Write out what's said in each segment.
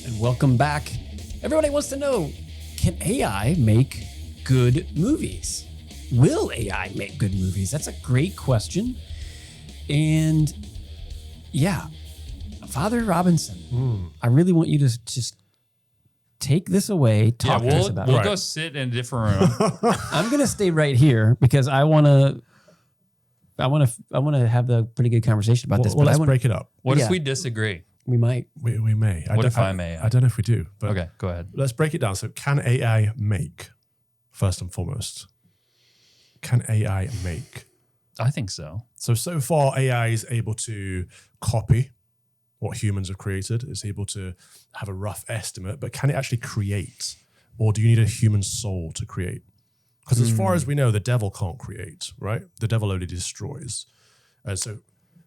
And welcome back. Everybody wants to know, can AI make good movies? Will AI make good movies? That's a great question. And yeah, Father Robinson, I really want you to just take this away. Talk to us about it. We'll go sit in a different room. I'm going to stay right here because I want to have a pretty good conversation about this. Well, let's break it up. What if we disagree? We might. We may. What if I'm AI? I don't know if we do. But Okay, go ahead. let's break it down. So can AI make, first and foremost? Can AI make? I think so. So far, AI is able to copy what humans have created. It's able to have a rough estimate, but can it actually create? Or do you need a human soul to create? Because as far as we know, the devil can't create, right? The devil only destroys. And so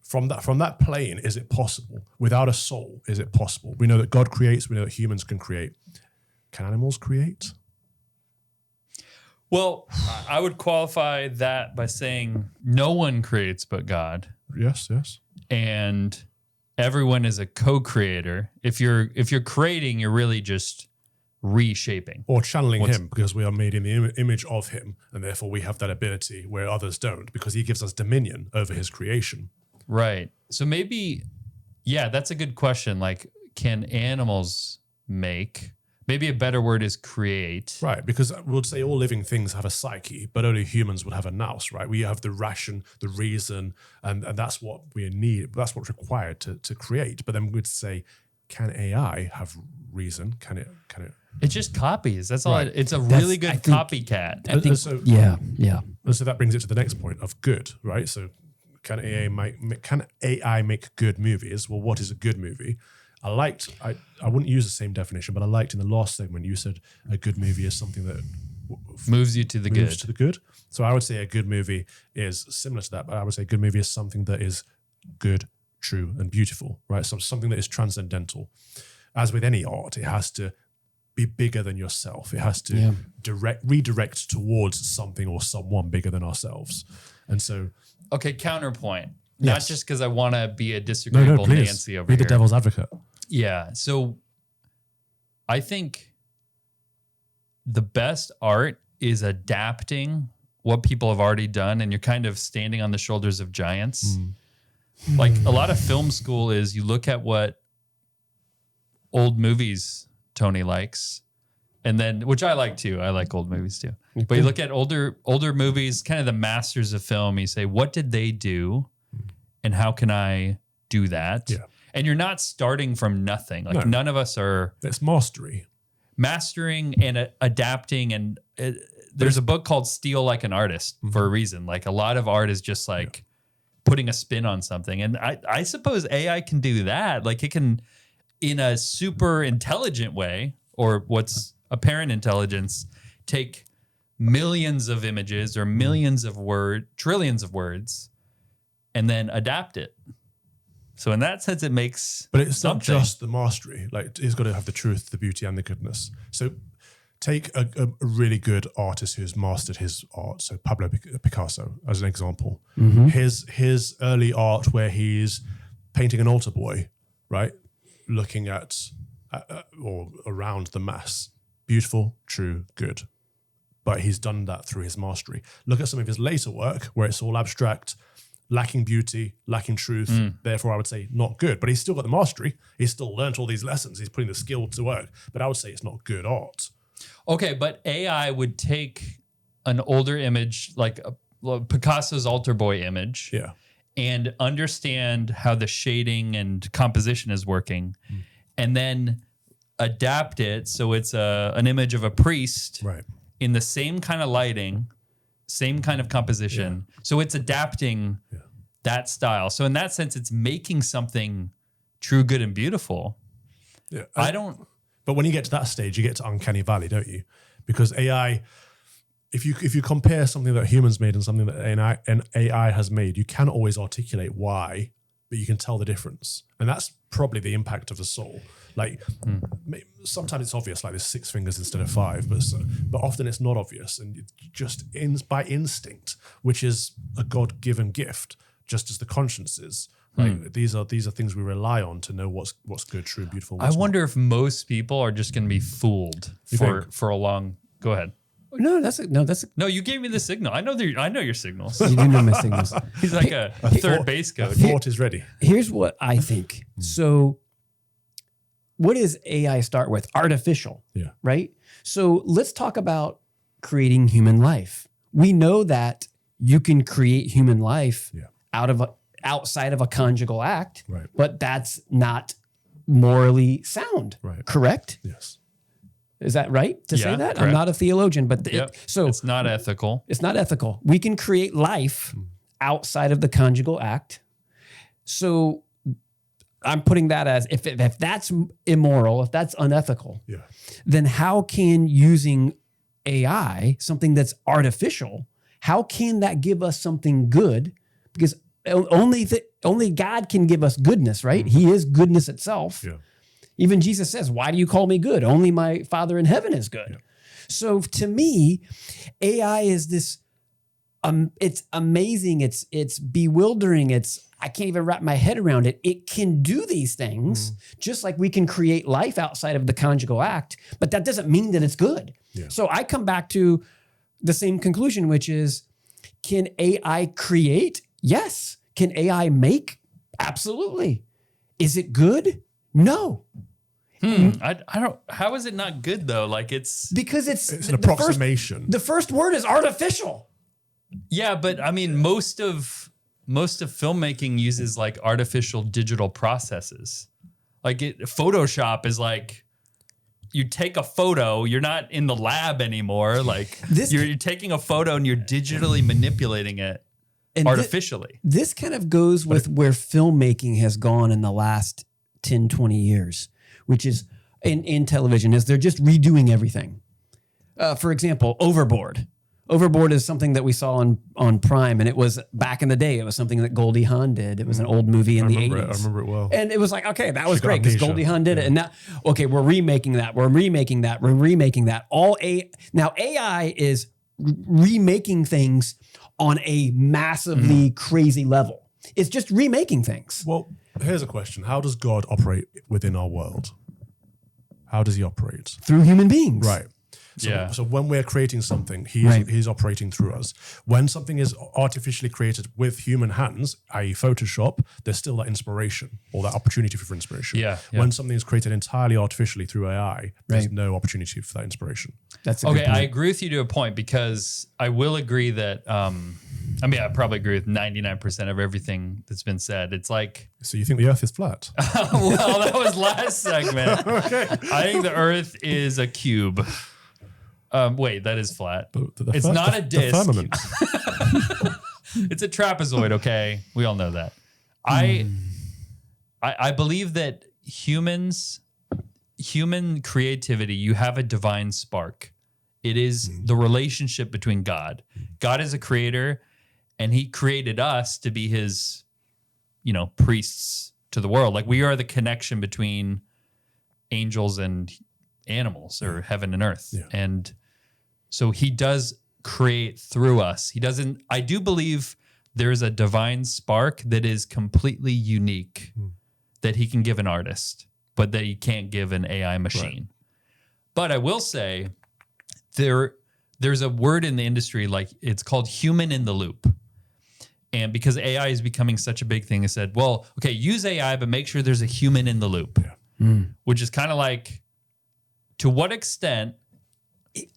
from that plane, is it possible? Without a soul, is it possible? We know that God creates. We know that humans can create. Can animals create? Well, I would qualify that by saying no one creates but God. Yes. And everyone is a co-creator. If you're creating, you're really just reshaping. Or channeling him, because we are made in the image of him, and therefore we have that ability where others don't, because he gives us dominion over his creation. Right. So maybe, that's a good question. Like, can animals make? Maybe a better word is create. Right, because we'll say all living things have a psyche, but only humans would have a nous, right? We have the ration, the reason, and that's what we need. That's what's required to create. But then we'd say, can AI have reason? Can it? It just copies. That's all. Right. It's a really good copycat. I think, so, yeah. And so that brings it to the next point of good, right? So can AI make good movies? Well, what is a good movie? I wouldn't use the same definition, but I liked in the last segment you said a good movie is something that moves you to the good. To the good. So I would say a good movie is similar to that, but I would say a good movie is something that is good, true, and beautiful, right? So something that is transcendental. As with any art, it has to be bigger than yourself. It has to redirect towards something or someone bigger than ourselves. And so, okay, counterpoint. Yes. Not just because I want to be a disagreeable Nancy over be here. the devil's advocate. Yeah. So I think the best art is adapting what people have already done, and you're kind of standing on the shoulders of giants. Like a lot of film school is you look at what old movies Tony likes, and then, which I like too. I like old movies too. But you look at older movies, kind of the masters of film, you say, what did they do? And how can I do that? Yeah. And you're not starting from nothing. Like none of us are. It's mastery. Mastering and adapting. And there's a book called Steal Like an Artist for a reason. Like a lot of art is just like putting a spin on something. And I suppose AI can do that. Like it can, in a super intelligent way, or what's apparent intelligence, take millions of images or millions of trillions of words, and then adapt it. So in that sense, it makes But it's something. not just the mastery. Like it's got to have the truth, the beauty, and the goodness. So take a really good artist who's mastered his art. So Pablo Picasso, as an example. His early art where he's painting an altar boy, right? Looking at or around the mass. Beautiful, true, good. But he's done that through his mastery. Look at some of his later work where it's all abstract, lacking beauty, lacking truth. Therefore, I would say not good. But he's still got the mastery. He's still learnt all these lessons. He's putting the skill to work. But I would say it's not good art. Okay, but AI would take an older image, like Picasso's altar boy image, and understand how the shading and composition is working, and then adapt it so it's an image of a priest in the same kind of lighting, same kind of composition. So it's adapting that style. So in that sense, it's making something true, good, and beautiful. Yeah, But when you get to that stage, you get to uncanny valley, don't you? Because AI, if you compare something that humans made and something that an AI has made, you can't always articulate why, but you can tell the difference. And that's probably the impact of the soul. Like sometimes it's obvious, like there's 6 fingers instead of 5, but often it's not obvious, and just by instinct, which is a God-given gift, just as the conscience is. Like these are things we rely on to know what's good, true, beautiful. I wonder if most people are just going to be fooled for a long. Go ahead. No, that's No, you gave me the signal. I know your signals. you do know my signals. He's like a third base coach. thought is ready. Here's what I think. So, what does AI start with? Artificial. Yeah. Right? So, let's talk about creating human life. We know that you can create human life outside of a conjugal act, Right. but that's not morally sound. Right. Correct? Yes. Is that right to say Yeah, that? correct. I'm not a theologian, but So it's not ethical. it's not ethical. We can create life outside of the conjugal act. So I'm putting that as if that's immoral, if that's unethical, Yeah. then how can using AI, something that's artificial, how can that give us something good? Because only God can give us goodness, right? He is goodness itself. Yeah. Even Jesus says, "Why do you call me good? Only my Father in heaven is good." Yeah. So to me, AI is this. It's amazing. It's bewildering. I can't even wrap my head around it. It can do these things just like we can create life outside of the conjugal act, but that doesn't mean that it's good. Yeah. So I come back to the same conclusion, which is, can AI create? Yes. Can AI make? Absolutely. Is it good? No. I don't. How is it not good though? Like Because it's an approximation. The first word is artificial. Yeah, but I mean, most of filmmaking uses like artificial digital processes. Like Photoshop is like, you take a photo, you're not in the lab anymore. Like you're taking a photo and you're digitally manipulating it artificially. This kind of goes with where filmmaking has gone in the last 10, 20 years, which is in television, is they're just redoing everything. For example, Overboard. Overboard is something that we saw on Prime, and it was back in the day. It was something that Goldie Hawn did. It was an old movie in the 80s. I remember it well. And it was like, okay, that was She got great because amnesia. Goldie Hawn did it. And now, okay, we're remaking that. We're remaking that. We're remaking that. Now AI is remaking things on a massively crazy level. It's just remaking things. Well, here's a question. How does God operate within our world? How does he operate? Through human beings. Right. So when we're creating something, he's operating through us. When something is artificially created with human hands, i.e. Photoshop, there's still that inspiration or that opportunity for inspiration. Yeah. When something is created entirely artificially through AI, there's no opportunity for that inspiration. That's a good Okay, point. I agree with you to a point because I will agree that, I probably agree with 99% of everything that's been said. It's like, So you think the earth is flat? well, that was last segment. I think the earth is a cube. Wait, that is flat. It's not a disc. The firmament. It's a trapezoid, okay? We all know that. I believe that human creativity, you have a divine spark. It is the relationship between God. God is a creator, and he created us to be his, priests to the world. Like we are the connection between angels and animals or heaven and earth. Yeah. And so he does create through us. I do believe there's a divine spark that is completely unique that he can give an artist, but that he can't give an AI machine. Right. But I will say there's a word in the industry, like it's called human in the loop. And because AI is becoming such a big thing, it said, well, okay, use AI, but make sure there's a human in the loop, which is kind of like, to what extent,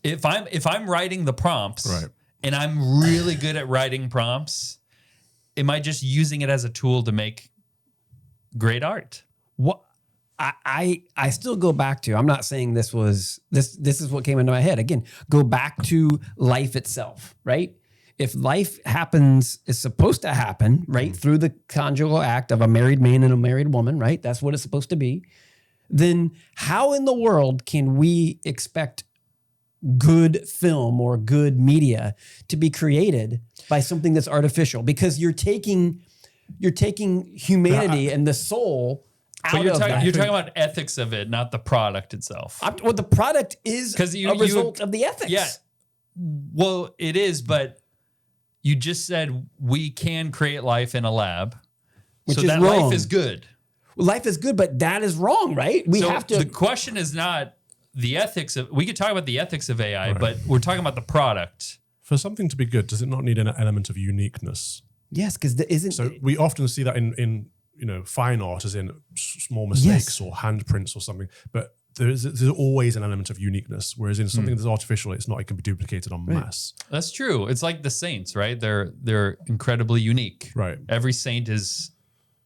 if I'm writing the prompts and I'm really good at writing prompts, am I just using it as a tool to make great art? What I still go back to, I'm not saying this is what came into my head. Again, go back to life itself, right? If life is supposed to happen, right, through the conjugal act of a married man and a married woman, right? That's what it's supposed to be. Then how in the world can we expect good film or good media to be created by something that's artificial? Because you're taking humanity and the soul out but you're of that. You're talking about ethics of it, not the product itself. Well, the product is a result of the ethics. Yeah. Well, it is, but you just said we can create life in a lab. which so is that wrong. life is good. Life is good, but that is wrong, right? We So have to. the question is not the ethics of, we could talk about the ethics of AI, but we're talking about the product. For something to be good, does it not need an element of uniqueness? Yes, because there isn't. So we often see that in fine art, as in small mistakes or handprints or something. But there's always an element of uniqueness. Whereas in something that's artificial, it's not. It can be duplicated en masse. That's true. It's like the saints, right? They're incredibly unique. Right. Every saint has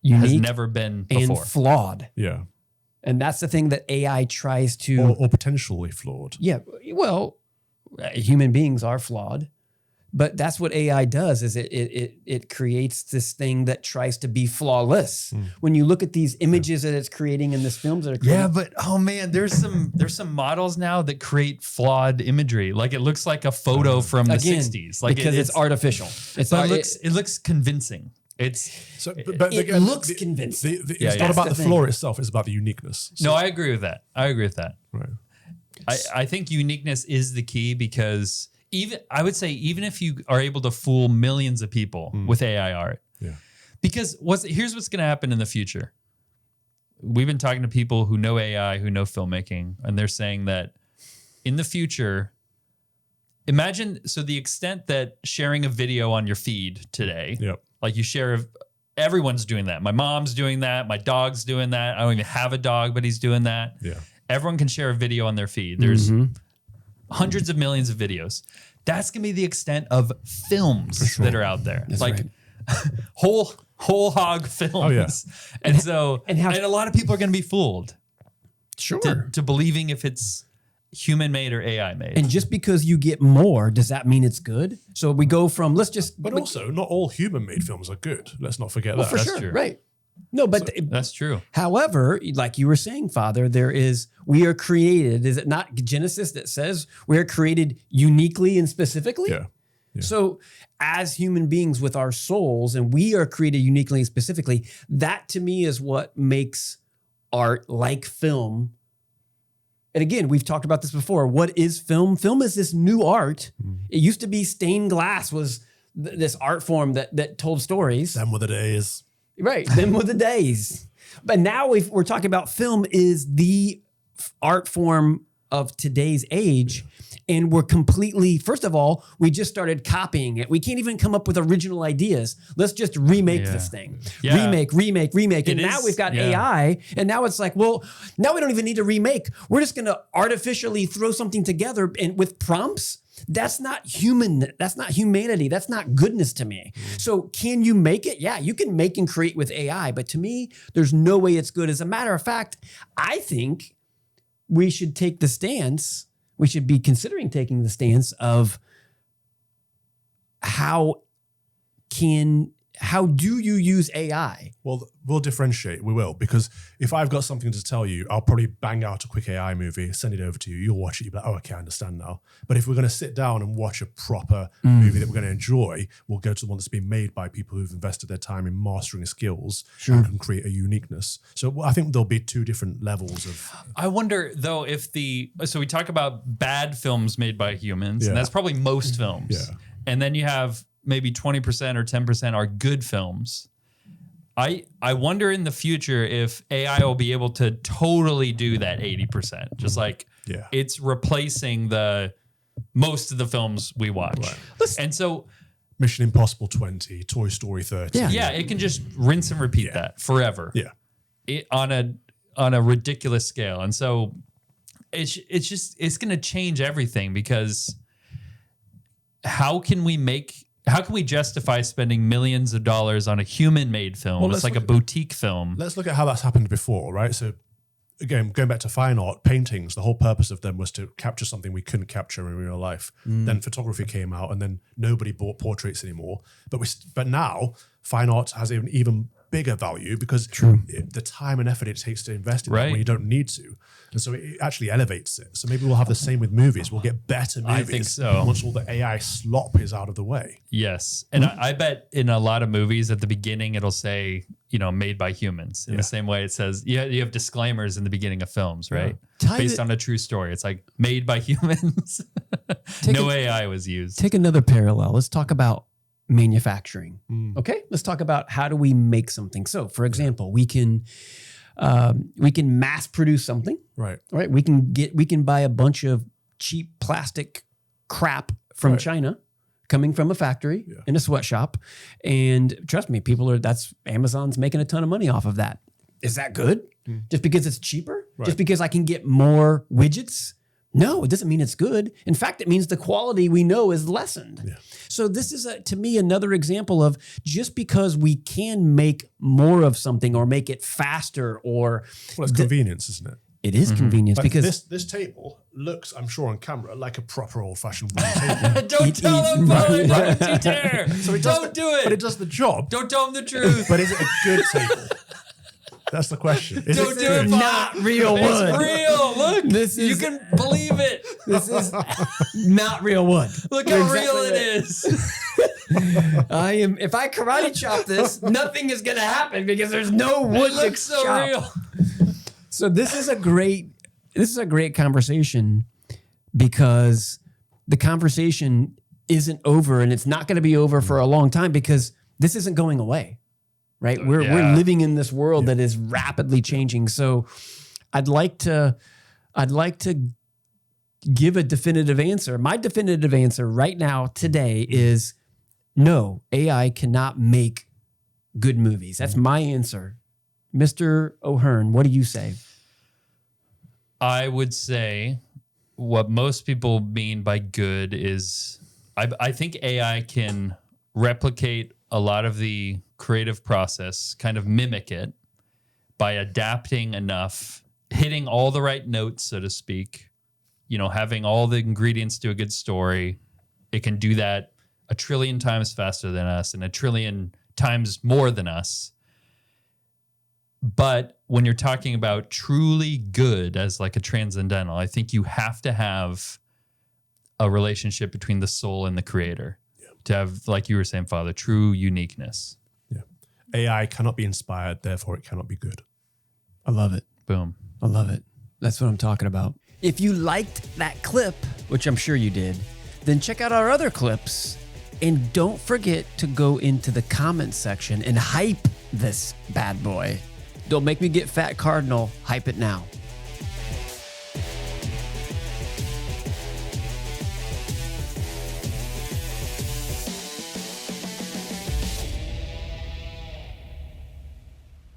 unique never been and before. flawed. Yeah. And that's the thing that AI tries to. Or potentially flawed. Yeah. Well, human beings are flawed. But that's what AI does is it creates this thing that tries to be flawless. When you look at these images that it's creating in this films that are creating, Yeah, but oh man, there's some models now that create flawed imagery. Like it looks like a photo from the again, 60s. Like because it's artificial. but it looks convincing. It's So, but it again, looks convincing. It's not about the flaw itself. It's about the uniqueness. So, no, I agree with that. right. I think uniqueness is the key because I would say even if you are able to fool millions of people with AI art, because here's what's going to happen in the future. We've been talking to people who know AI, who know filmmaking, and they're saying that in the future, imagine, so the extent that sharing a video on your feed today, like you share, everyone's doing that. My mom's doing that. My dog's doing that. I don't even have a dog, but he's doing that. Yeah. Everyone can share a video on their feed. There's hundreds of millions of videos. That's going to be the extent of films that are out there. That's like right. whole hog films. Oh, yeah. And a lot of people are going to be fooled to believing if it's human made or AI made. And just because you get more, does that mean it's good? So we go from But also, not all human-made films are good. Let's not forget that. for That's sure, true. right? No, but That's true. however, like you were saying, Father, we are created. Is it not Genesis that says we are created uniquely and specifically? Yeah. So as human beings with our souls, and we are created uniquely and specifically, that to me is what makes art like film. And again, we've talked about this before. What is film? Film is this new art. It used to be stained glass was this art form that told stories. Them were the days. Right, them were the days. But now we're talking about film is the art form of today's age. And we're completely, first of all, we just started copying it. We can't even come up with original ideas. Let's just remake this thing. Yeah. Remake. And now we've got AI. And now it's like, well, now we don't even need to remake. We're just going to artificially throw something together and with prompts. That's not human. That's not humanity. That's not goodness to me. So can you make it? Yeah, you can make and create with AI. But to me, there's no way it's good. As a matter of fact, I think we should take the stance. We should be considering taking the stance of how do you use AI? Well, we'll differentiate. We will, because if I've got something to tell you, I'll probably bang out a quick AI movie, send it over to you. You'll watch it. You'll be like, oh, okay, I understand now. But if we're going to sit down and watch a proper movie that we're going to enjoy, we'll go to the one that's been made by people who've invested their time in mastering skills and can create a uniqueness. So I think there'll be two different levels of. I wonder though so we talk about bad films made by humans, and that's probably most films. Yeah. And then you have maybe 20% or 10% are good films. I wonder in the future if AI will be able to totally do that 80%. Just like it's replacing most of the films we watch. Right. And so Mission Impossible 20, Toy Story 30. Yeah, it can just rinse and repeat that forever. Yeah. On a ridiculous scale. And so it's going to change everything, because how can we justify spending millions of dollars on a human-made film? Well, it's like a boutique film. Let's look at how that's happened before, right? So again, going back to fine art, paintings, the whole purpose of them was to capture something we couldn't capture in real life. Then photography came out, and then nobody bought portraits anymore. But now fine art has an even bigger value because the time and effort it takes to invest in it when you don't need to. And so it actually elevates it. So maybe we'll have the same with movies. We'll get better movies I think so. once all the AI slop is out of the way. Yes. And I bet in a lot of movies at the beginning, it'll say, made by humans. In the same way it says, you have disclaimers in the beginning of films, right? Based on a true story. It's like made by humans. No AI was used. Take another parallel. Let's talk about manufacturing. Okay, let's talk about how do we make something. So, for example, we can mass produce something. Right. Right. We can buy a bunch of cheap plastic crap from China, coming from a factory in a sweatshop, and trust me, that's Amazon's making a ton of money off of that. Is that good? Just because it's cheaper? Just because I can get more widgets? No, it doesn't mean it's good. In fact, it means the quality we know is lessened. Yeah. So this is, to me, another example of just because we can make more of something or make it faster or... Well, it's convenience, isn't it? It is convenience, like because... This table looks, I'm sure on camera, like a proper old-fashioned wooden table. Don't tell him, Paul. Don't you dare. So Don't do it. But it does the job. Don't tell him the truth. But is it a good table? That's the question. Is Don't it do it, Paul. Not real wood. It's real. Look, You can believe it. This is not real wood. Look how real it is. If I karate chop this, nothing is going to happen because there's no wood It to looks so chop. real. So this is a great conversation, because the conversation isn't over, and it's not going to be over for a long time, because this isn't going away. Right. We're living in this world that is rapidly changing. So I'd like to give a definitive answer. My definitive answer right now today is no, AI cannot make good movies. That's my answer. Mr. O'Hearn, what do you say? I would say what most people mean by good is I think AI can replicate a lot of the creative process, kind of mimic it by adapting enough, hitting all the right notes, so to speak, having all the ingredients to a good story. It can do that 1 trillion times faster than us and 1 trillion times more than us. But when you're talking about truly good as like a transcendental, I think you have to have a relationship between the soul and the creator to have, like you were saying, Father, true uniqueness. Yeah. AI cannot be inspired, therefore it cannot be good. I love it. Boom. I love it. That's what I'm talking about. If you liked that clip, which I'm sure you did, then check out our other clips. And don't forget to go into the comments section and hype this bad boy. Don't make me get fat cardinal. Hype it now.